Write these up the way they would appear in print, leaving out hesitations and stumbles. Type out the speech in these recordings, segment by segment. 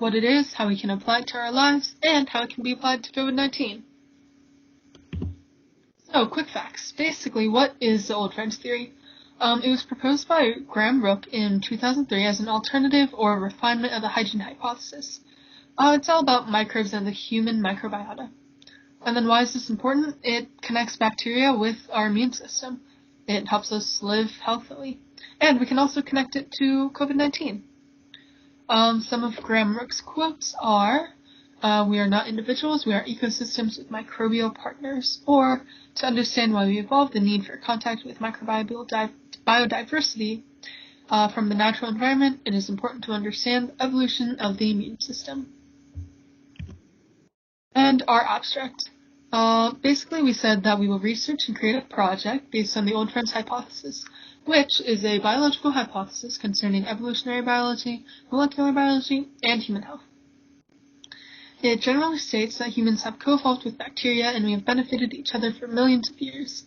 what it is, how we can apply it to our lives, and how it can be applied to COVID-19. So, quick facts. Basically, what is the Old Friends theory? It was proposed by Graham Rook in 2003 as an alternative or refinement of the Hygiene Hypothesis. It's all about microbes and the human microbiota. And then why is this important? It connects bacteria with our immune system. It helps us live healthily. And we can also connect it to COVID-19. Some of Graham Rook's quotes are, we are not individuals, we are ecosystems with microbial partners. Or, to understand why we evolved, the need for contact with microbial biodiversity from the natural environment, it is important to understand the evolution of the immune system. And our abstract. Basically, we said that we will research and create a project based on the Old Friends hypothesis, which is a biological hypothesis concerning evolutionary biology, molecular biology, and human health. It generally states that humans have co-evolved with bacteria and we have benefited each other for millions of years.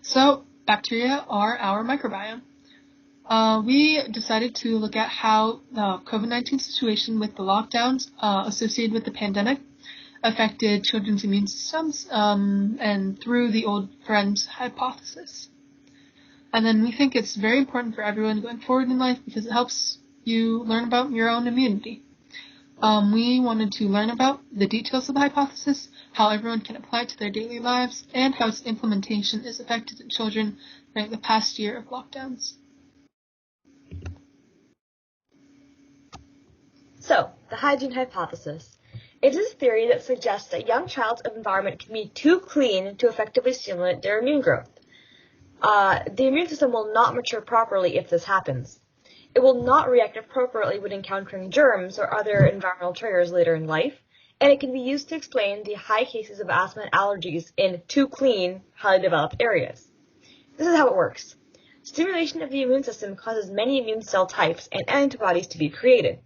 So, bacteria are our microbiome. We decided to look at how the COVID-19 situation with the lockdowns associated with the pandemic affected children's immune systems, and through the Old Friends hypothesis. And then we think it's very important for everyone going forward in life because it helps you learn about your own immunity. We wanted to learn about the details of the hypothesis, how everyone can apply it to their daily lives, and how its implementation is affected in children during the past year of lockdowns. So, the hygiene hypothesis. It is a theory that suggests that a young child's environment can be too clean to effectively stimulate their immune growth. The immune system will not mature properly if this happens. It will not react appropriately when encountering germs or other environmental triggers later in life, and it can be used to explain the high cases of asthma and allergies in too clean, highly developed areas. This is how it works. Stimulation of the immune system causes many immune cell types and antibodies to be created.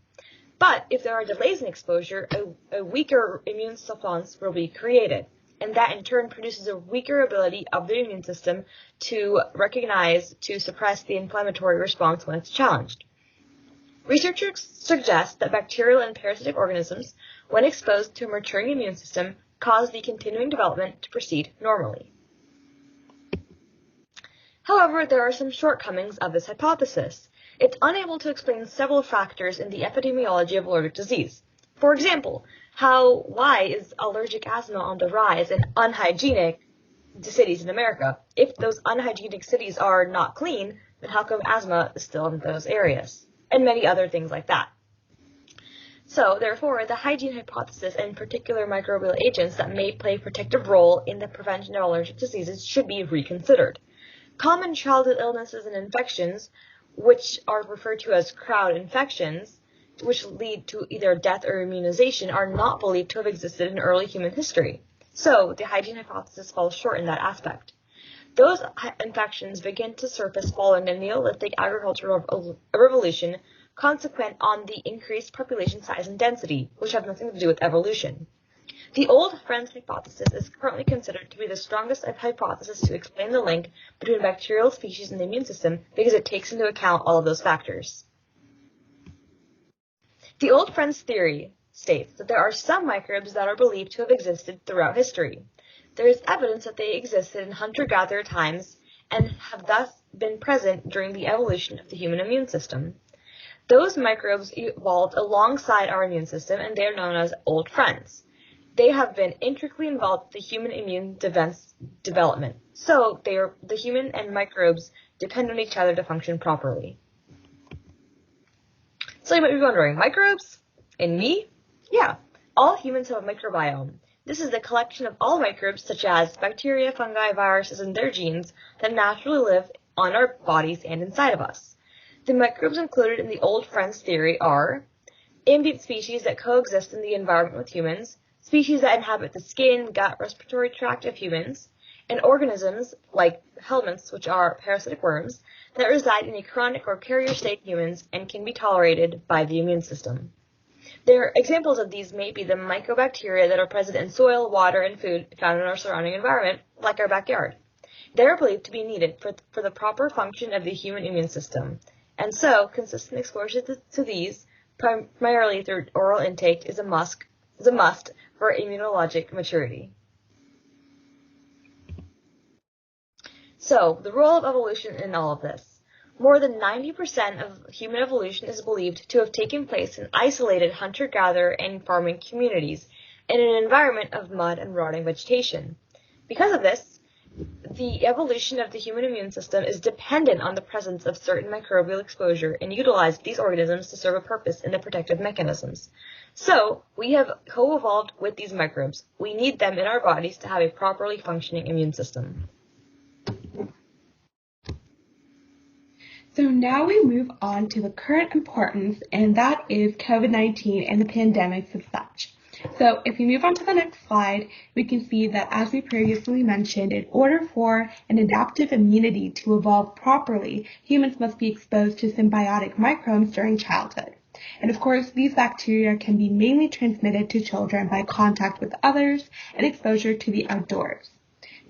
But if there are delays in exposure, a weaker immune response will be created, and that in turn produces a weaker ability of the immune system to suppress the inflammatory response when it's challenged. Researchers suggest that bacterial and parasitic organisms, when exposed to a maturing immune system, cause the continuing development to proceed normally. However, there are some shortcomings of this hypothesis. It's unable to explain several factors in the epidemiology of allergic disease. For example, why is allergic asthma on the rise in unhygienic cities in America? If those unhygienic cities are not clean, then how come asthma is still in those areas? And many other things like that. So, therefore, the hygiene hypothesis and particular microbial agents that may play a protective role in the prevention of allergic diseases should be reconsidered. Common childhood illnesses and infections, which are referred to as crowd infections, which lead to either death or immunization, are not believed to have existed in early human history. So, the hygiene hypothesis falls short in that aspect. Those infections begin to surface following the Neolithic agricultural revolution, consequent on the increased population size and density, which have nothing to do with evolution. The Old Friends hypothesis is currently considered to be the strongest hypothesis to explain the link between bacterial species and the immune system because it takes into account all of those factors. The Old Friends theory states that there are some microbes that are believed to have existed throughout history. There is evidence that they existed in hunter-gatherer times and have thus been present during the evolution of the human immune system. Those microbes evolved alongside our immune system, and they are known as Old Friends. They have been intricately involved with the human immune defense development, so the human and microbes depend on each other to function properly. So you might be wondering, microbes? And me? Yeah, all humans have a microbiome. This is the collection of all microbes, such as bacteria, fungi, viruses, and their genes, that naturally live on our bodies and inside of us. The microbes included in the Old Friends theory are ambient species that coexist in the environment with humans, species that inhabit the skin, gut, respiratory tract of humans, and organisms like helminths, which are parasitic worms, that reside in a chronic or carrier state in humans and can be tolerated by the immune system. Examples of these may be the mycobacteria that are present in soil, water, and food found in our surrounding environment, like our backyard. They are believed to be needed for the proper function of the human immune system, and so consistent exposure to these primarily through oral intake, is a must for immunologic maturity. So, the role of evolution in all of this. More than 90% of human evolution is believed to have taken place in isolated hunter-gatherer and farming communities in an environment of mud and rotting vegetation. Because of this, the evolution of the human immune system is dependent on the presence of certain microbial exposure and utilize these organisms to serve a purpose in the protective mechanisms. So, we have co-evolved with these microbes. We need them in our bodies to have a properly functioning immune system. So now we move on to the current importance, and that is COVID-19 and the pandemics as such. So if we move on to the next slide, we can see that as we previously mentioned, in order for an adaptive immunity to evolve properly, humans must be exposed to symbiotic microbes during childhood. And of course, these bacteria can be mainly transmitted to children by contact with others and exposure to the outdoors.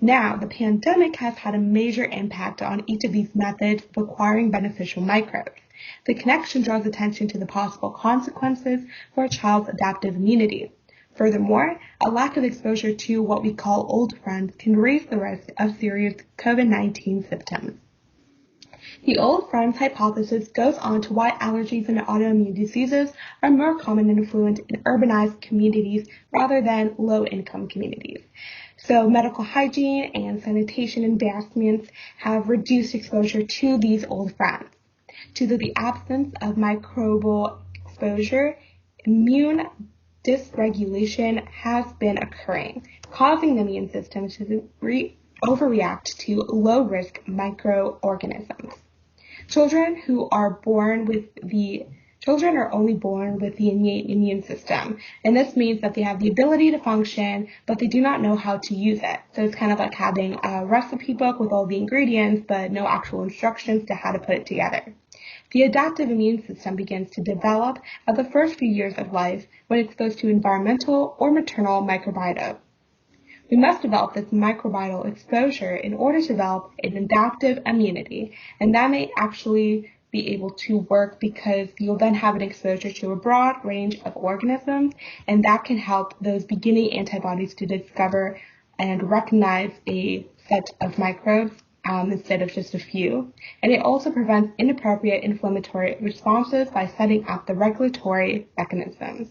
Now, the pandemic has had a major impact on each of these methods of acquiring beneficial microbes. The connection draws attention to the possible consequences for a child's adaptive immunity. Furthermore, a lack of exposure to what we call old friends can raise the risk of serious COVID-19 symptoms. The old friends hypothesis goes on to why allergies and autoimmune diseases are more common and affluent in urbanized communities rather than low-income communities. So medical hygiene and sanitation advancements have reduced exposure to these old friends. Due to the absence of microbial exposure, immune dysregulation has been occurring, causing the immune system to overreact to low-risk microorganisms. Children are only born with the innate immune system, and this means that they have the ability to function, but they do not know how to use it. So it's kind of like having a recipe book with all the ingredients, but no actual instructions to how to put it together. The adaptive immune system begins to develop at the first few years of life when exposed to environmental or maternal microbiota. We must develop this microbial exposure in order to develop an adaptive immunity, and that may actually be able to work because you'll then have an exposure to a broad range of organisms, and that can help those beginning antibodies to discover and recognize a set of microbes instead of just a few. And it also prevents inappropriate inflammatory responses by setting up the regulatory mechanisms.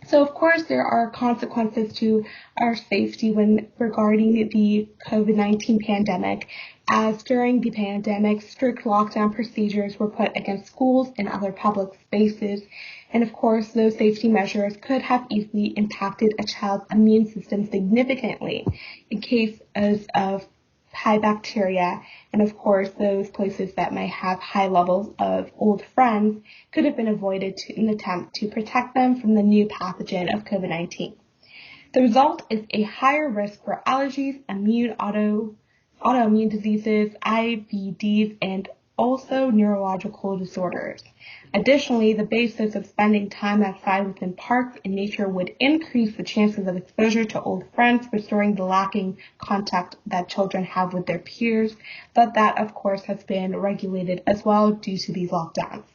So of course there are consequences to our safety when regarding the COVID-19 pandemic, as during the pandemic, strict lockdown procedures were put against schools and other public spaces. And of course, those safety measures could have easily impacted a child's immune system significantly in cases of high bacteria, and of course those places that might have high levels of old friends could have been avoided in an attempt to protect them from the new pathogen of COVID-19. The result is a higher risk for allergies, autoimmune diseases, IBDs, and also neurological disorders. Additionally, the basis of spending time outside within parks and nature would increase the chances of exposure to old friends, restoring the lacking contact that children have with their peers, but that, of course, has been regulated as well due to these lockdowns.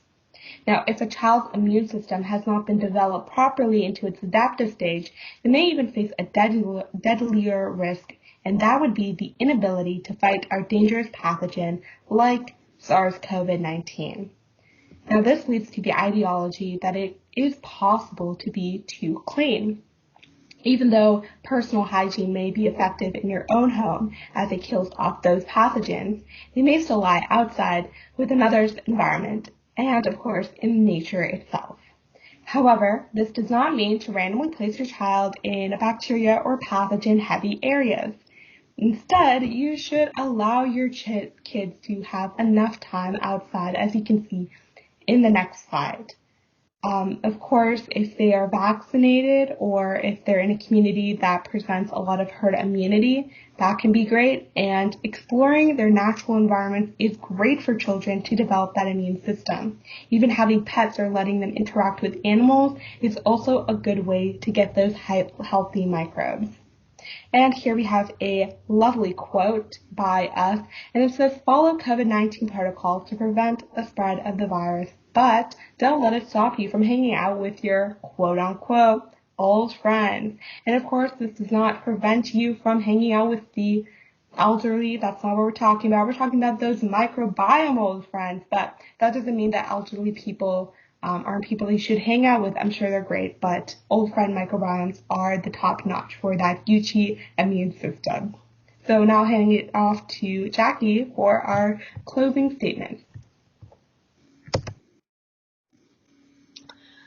Now, if a child's immune system has not been developed properly into its adaptive stage, it may even face a deadlier risk, and that would be the inability to fight our dangerous pathogen like SARS-CoV-19. Now, this leads to the ideology that it is possible to be too clean. Even though personal hygiene may be effective in your own home as it kills off those pathogens, they may still lie outside with another's environment and, of course, in nature itself. However, this does not mean to randomly place your child in bacteria or pathogen-heavy areas. Instead, you should allow your kids to have enough time outside, as you can see in the next slide. Of course, if they are vaccinated or if they're in a community that presents a lot of herd immunity, that can be great. And exploring their natural environments is great for children to develop that immune system. Even having pets or letting them interact with animals is also a good way to get those healthy microbes. And here we have a lovely quote by us, and it says, "Follow COVID-19 protocols to prevent the spread of the virus but don't let it stop you from hanging out with your quote-unquote old friends. And of course, this does not prevent you from hanging out with the elderly. That's not what we're talking about. We're talking about those microbiome old friends, but that doesn't mean that elderly people aren't people you should hang out with. I'm sure they're great, but old friend microbiomes are the top notch for that Gucci immune system. So now handing it off to Jackie for our closing statement.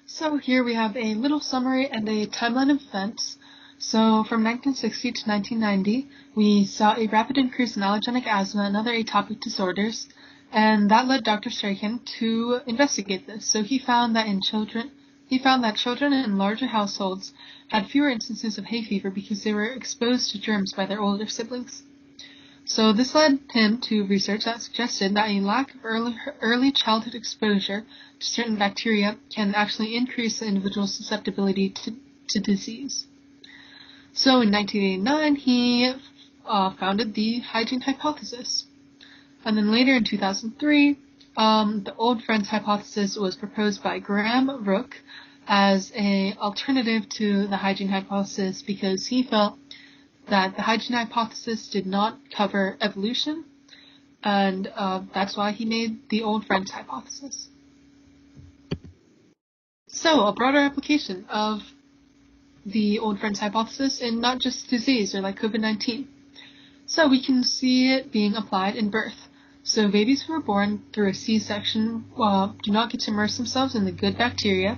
So here we have a little summary and a timeline of events. So from 1960 to 1990, we saw a rapid increase in allergenic asthma and other atopic disorders, and that led Dr. Strachan to investigate this. So he found that children in larger households had fewer instances of hay fever because they were exposed to germs by their older siblings. So this led him to research that suggested that a lack of early childhood exposure to certain bacteria can actually increase the individual's susceptibility to disease. So in 1989, he founded the Hygiene Hypothesis. And then later in 2003, the Old Friends Hypothesis was proposed by Graham Rook as an alternative to the Hygiene Hypothesis because he felt that the Hygiene Hypothesis did not cover evolution, and that's why he made the Old Friends Hypothesis. So, a broader application of the Old Friends Hypothesis in not just disease or like COVID-19. So we can see it being applied in birth. So babies who are born through a C-section do not get to immerse themselves in the good bacteria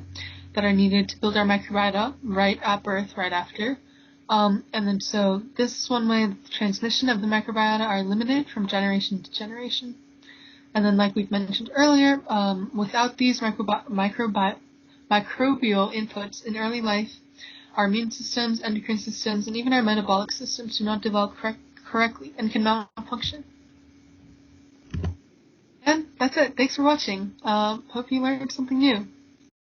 that are needed to build our microbiota right at birth, right after. And then so this is one way the transmission of the microbiota are limited from generation to generation. And then like we've mentioned earlier, without these microbial inputs in early life, our immune systems, endocrine systems, and even our metabolic systems do not develop correctly and cannot function. And that's it. Thanks for watching. Hope you learned something new.